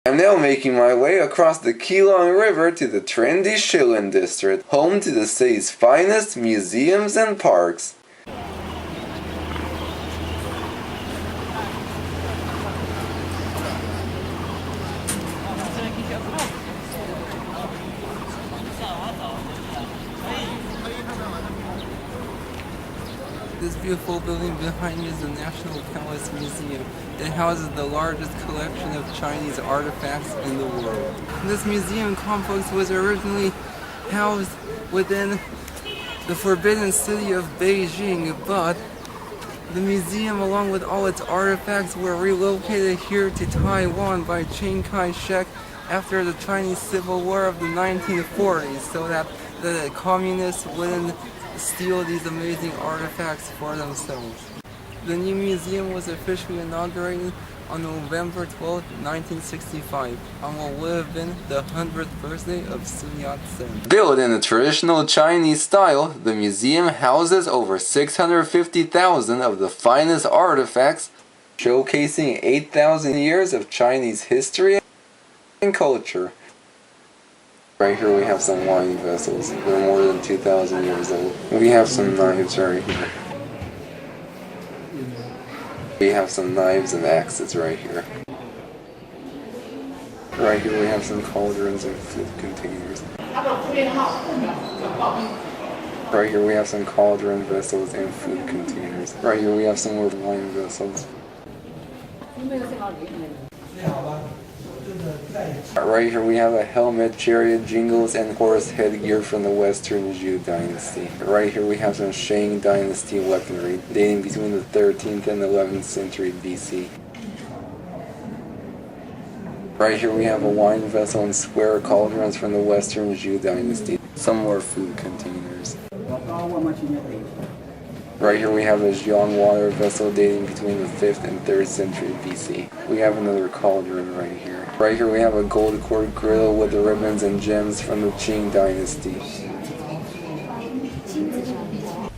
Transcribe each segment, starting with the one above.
I'm now making my way across the Keelung River to the trendy Shilin District, home to the city's finest museums and parks. This beautiful building behind me is the National Palace Museum. It houses the largest collection of Chinese artifacts in the world. This museum complex was originally housed within the forbidden city of Beijing, but the museum, along with all its artifacts, were relocated here to Taiwan by Chiang Kai Shek after the Chinese Civil War of the 1940s, so that the communists wouldn't steal these amazing artifacts for themselves. The new museum was officially inaugurated on November 12, 1965, on what would have been the 100th birthday of Sun Yat-sen. Built in the traditional Chinese style, the museum houses over 650,000 of the finest artifacts, showcasing 8,000 years of Chinese history and culture. Right here we have some wine vessels. They're more than 2,000 years old. We have some knives right here. We have some knives and axes right here. Right here we have some cauldrons and food containers. Right here we have some cauldron vessels and food containers. Right here we have some more wine vessels. Right here we have a helmet, chariot, jingles, and horse headgear from the Western Zhide dynasty. Right here we have some Shang dynasty weaponry dating between the 13th and 11th century BC. Right here we have a wine vessel and square cauldrons from the Western Zhide dynasty. Some more food containers. Right here we have a Jiang water vessel dating between the 5th and 3rd century BC. We have another cauldron right here. Right here we have a gold cord griddle with the ribbons and gems from the Qing dynasty.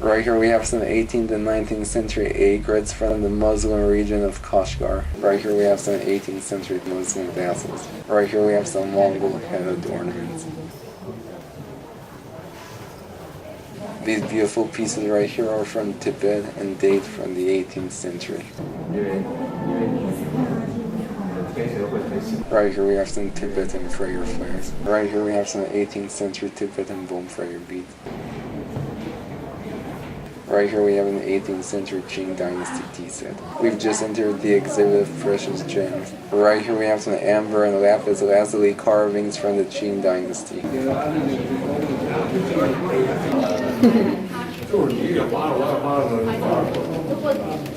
Right here we have some 18th and 19th century aigrettes from the Muslim region of Kashgar. Right here we have some 18th century Muslim vassals. Right here we have some Mongol head ornaments. These beautiful pieces right here are from Tibet and date from the 18th century. Right here we have some Tibetan prayer flags. Right here we have some 18th century Tibetan bonfire beads. Right here we have an 18th century Qing dynasty tea set. We've just entered the exhibit of precious gems. Right here we have some amber and lapis lazuli carvings from the Qing dynasty.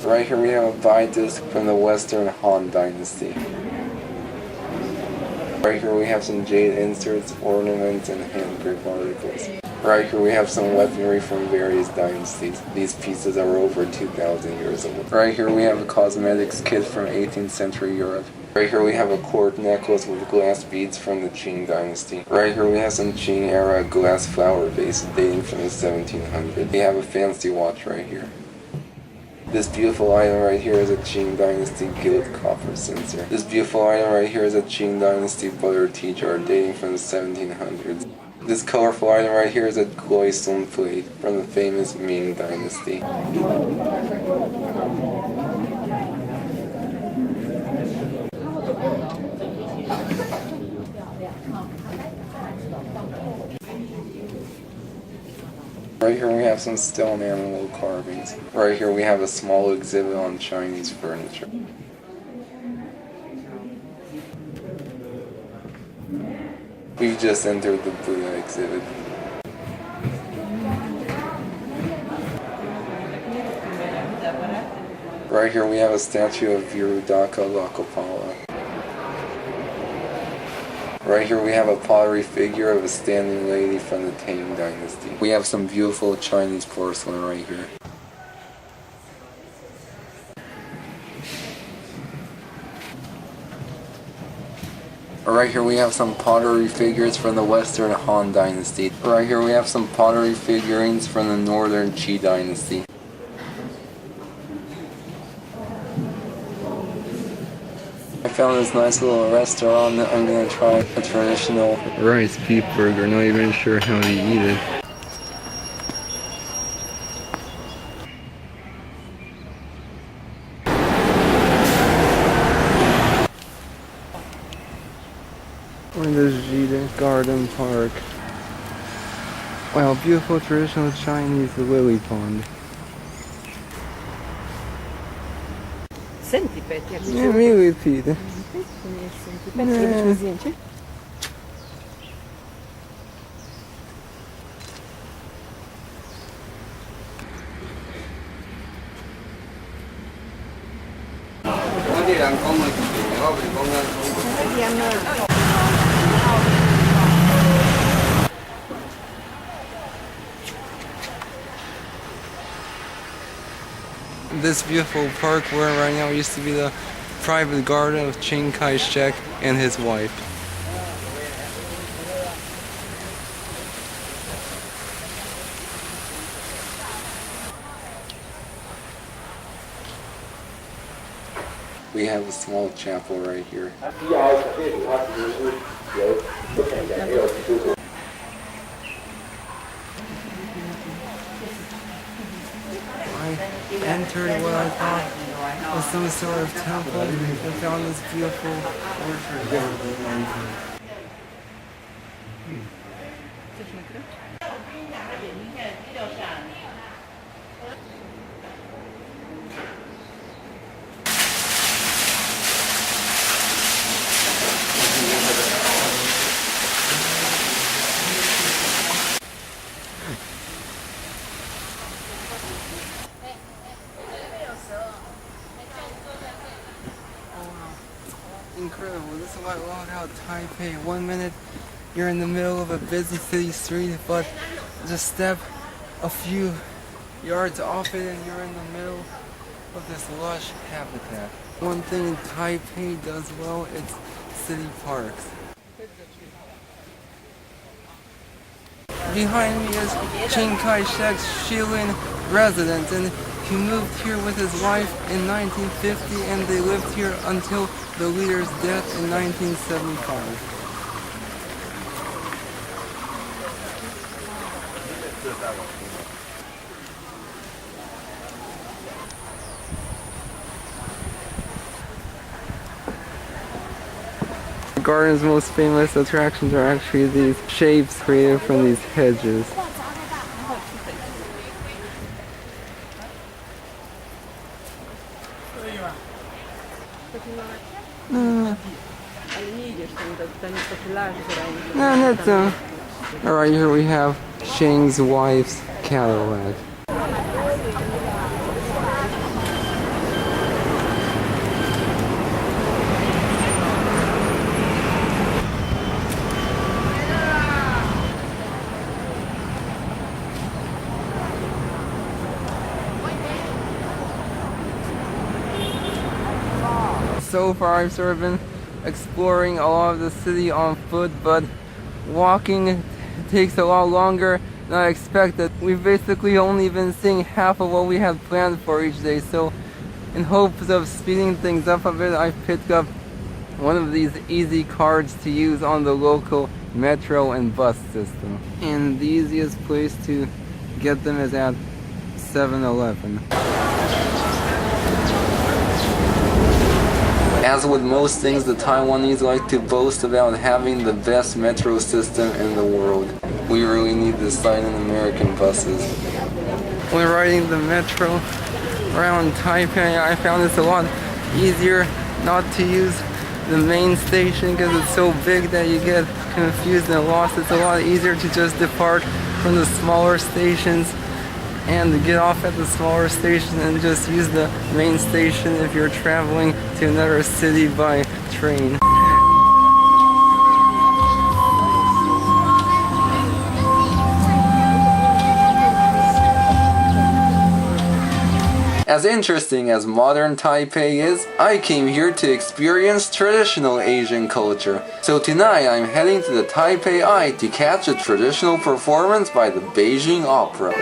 Right here we have a buy disc from the Western Han dynasty. Right here we have some jade inserts, ornaments, and hand-engraved articles. Right here we have some weaponry from various dynasties. These pieces are over 2,000 years old. Right here we have a cosmetics kit from 18th century Europe. Right here we have a cord necklace with glass beads from the Qing dynasty. Right here we have some Qing era glass flower vase dating from the 1700s. We have a fancy watch right here. This beautiful item right here is a Qing dynasty gilt copper censer. This beautiful item right here is a Qing dynasty butter tea jar dating from the 1700s. This colorful item right here is a Gloistone plate from the famous Ming dynasty. Right here we have some stone animal carvings. Right here we have a small exhibit on Chinese furniture. We've just entered the Buddha exhibit. Right here we have a statue of Virudaka Lakopala. Right here we have a pottery figure of a standing lady from the Tang dynasty. We have some beautiful Chinese porcelain right here. Right here we have some pottery figures from the Western Han dynasty. Right here we have some pottery figurines from the Northern Qi dynasty. found this nice little restaurant. I'm gonna try a traditional rice beef burger. Not even sure how to eat it. We're in the Zhide Garden Park. Wow, beautiful traditional Chinese lily pond. Centipede, jak Nie, millipede. to nie jest centipede. Zrobiliśmy zdjęcie? This beautiful park we're in right now used to be the private garden of Chiang Kai Shek and his wife. We have a small chapel right here. I entered what I thought was some sort of temple and found this beautiful orchard garden. Incredible. This is what I love about Taipei. 1 minute you're in the middle of a busy city street, but just step a few yards off it and you're in the middle of this lush habitat. One thing Taipei does well, it's city parks. Behind me is Chiang Kai Shek's Shilin residence, and he moved here with his wife in 1950 and they lived here until the leader's death in 1975. The garden's most famous attractions are actually these shapes created from these hedges. No, that's Alright, here we have Shang's wife's Cadillac. So far I've sort of been exploring a lot of the city on foot, but walking takes a lot longer than I expected. We've basically only been seeing half of what we had planned for each day, so in hopes of speeding things up a bit, I've picked up one of these easy cards to use on the local metro and bus system. And the easiest place to get them is at 7-Eleven. As with most things, the Taiwanese like to boast about having the best metro system in the world. We really need this sight in American buses. When riding the metro around Taipei, I found it's a lot easier not to use the main station because it's so big that you get confused and lost. It's a lot easier to just depart from the smaller stations and get off at the smaller station and just use the main station if you're traveling to another city by train. As interesting as modern Taipei is, I came here to experience traditional Asian culture. So tonight I'm heading to the Taipei Eye to catch a traditional performance by the Beijing Opera.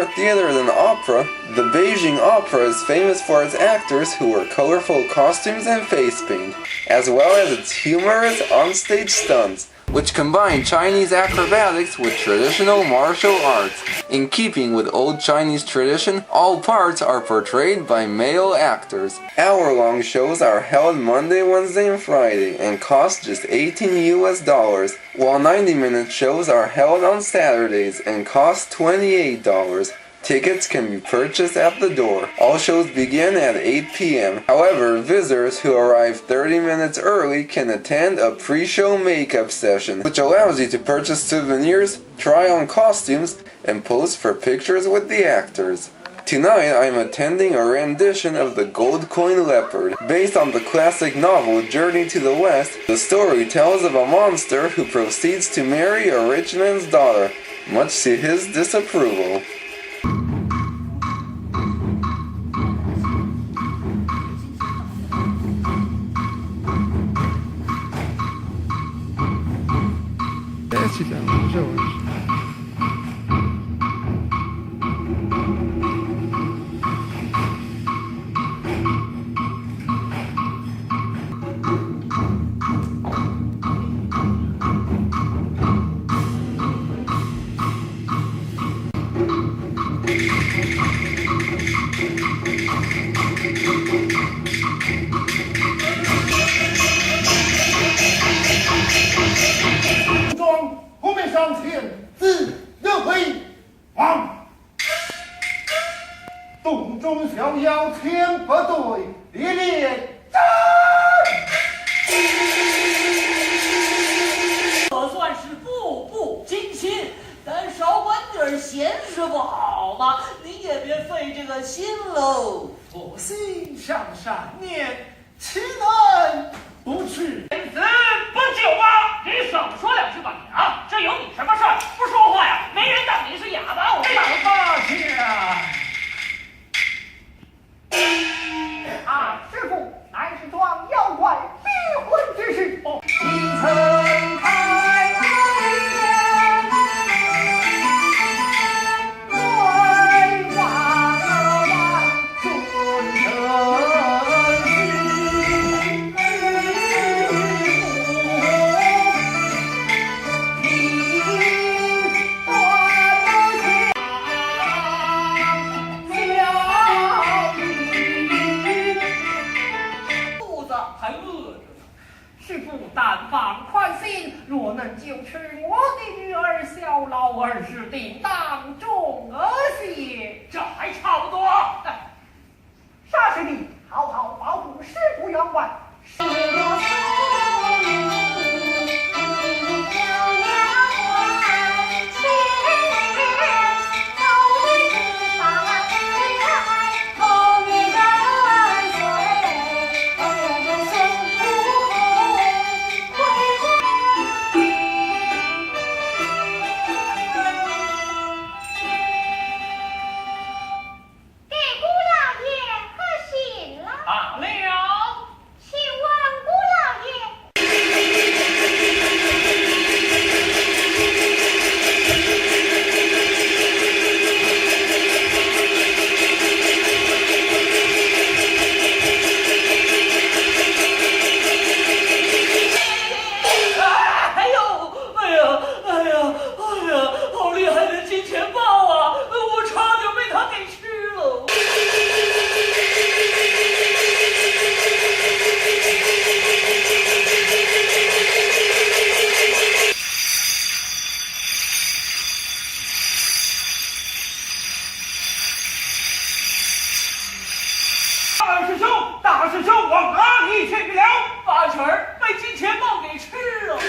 more theater than opera, the Beijing Opera is famous for its actors who wear colorful costumes and face paint, as well as its humorous onstage stunts, which combine Chinese acrobatics with traditional martial arts. In keeping with old Chinese tradition, all parts are portrayed by male actors. Hour-long shows are held Monday, Wednesday, and Friday and cost just $18, while 90-minute shows are held on Saturdays and cost $28. Tickets can be purchased at the door. All shows begin at 8 p.m. However, visitors who arrive 30 minutes early can attend a pre-show makeup session, which allows you to purchase souvenirs, try on costumes, and pose for pictures with the actors. Tonight, I am attending a rendition of The Gold Coin Leopard. Based on the classic novel Journey to the West, the story tells of a monster who proceeds to marry a rich man's daughter, much to his disapproval.洞中小妖千百对，烈烈战。可算是步步惊心，但少管点闲事不好吗？你也别费这个心喽。我心向善念，岂能不去？天子不久啊！你少说两句吧你啊！这有你什么事儿？不说话呀，没人当你是哑巴。我老八家。啊，师傅，乃是桩妖怪逼婚之事。你曾开若能救出我的女儿小老儿是定当众而谢，这还差不多。杀师弟，好好保护师傅员外。大师兄往哪里去了？八成儿被金钱豹给吃了。